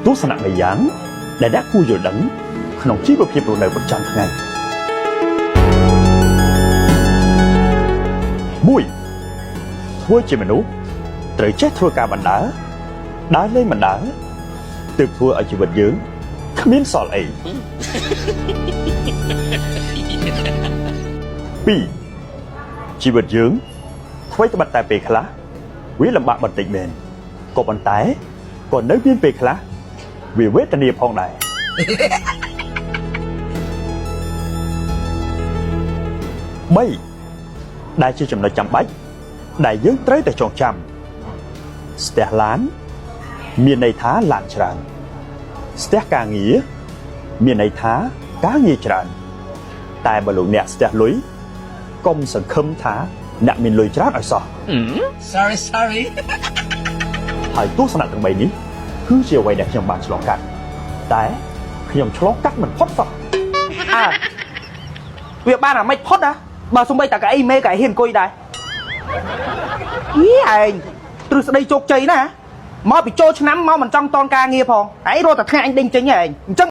ទស្សនៈម្យ៉ាងដែលអ្នកគួរយល់ដឹងក្នុងជីវភាពរស់នៅប្រចាំថ្ងៃ1ធ្វើជាមនុស្សត្រូវចេះធ្វើការបណ្ដើរដើរលេងបណ្ដើរទើបធ្វើឲ្យជីវិតយើងគ្មានសល់អី2ជីវិតយើងអ្វីត្បិតតែពេលខ្លះវាលំបាកបន្តិចមែនក៏ប៉ុន្តែក៏នៅមានពេលខ្លះវាវេទនាផងដែរ3ដែលជាចំណុចចាំបាច់ដែលយើងត្រូវតែចងចាំស្ទះឡានមានន័យថាឡានច្រើនស្ទះការងារមានន័យថាការងារច្រើនតែបើលោកអ្នកស្ទះលុយកុំសង្ឃឹមថាអ្នកមានលុយច្រើនឲ្យសោះ sorry ហើយទស្សនៈទាំង3នេះគឺជាអ្វីដែលខ្ញុំបានឆ្លងកាត់តែខ្ញុំឆ្លងកាត់មិនផុតសោះវាបានអាមិនផុតណាបើសំបីតាកៅអីមេក៏ហ៊ានអង្គុយដែរឯងទ្រឹស្ដីជោគជ័យណាមកពីចូលឆ្នាំមកមិនចង់តនការងារផងឯងរត់តែថ្ងៃអញដេញចេញឯងអញ្ចឹង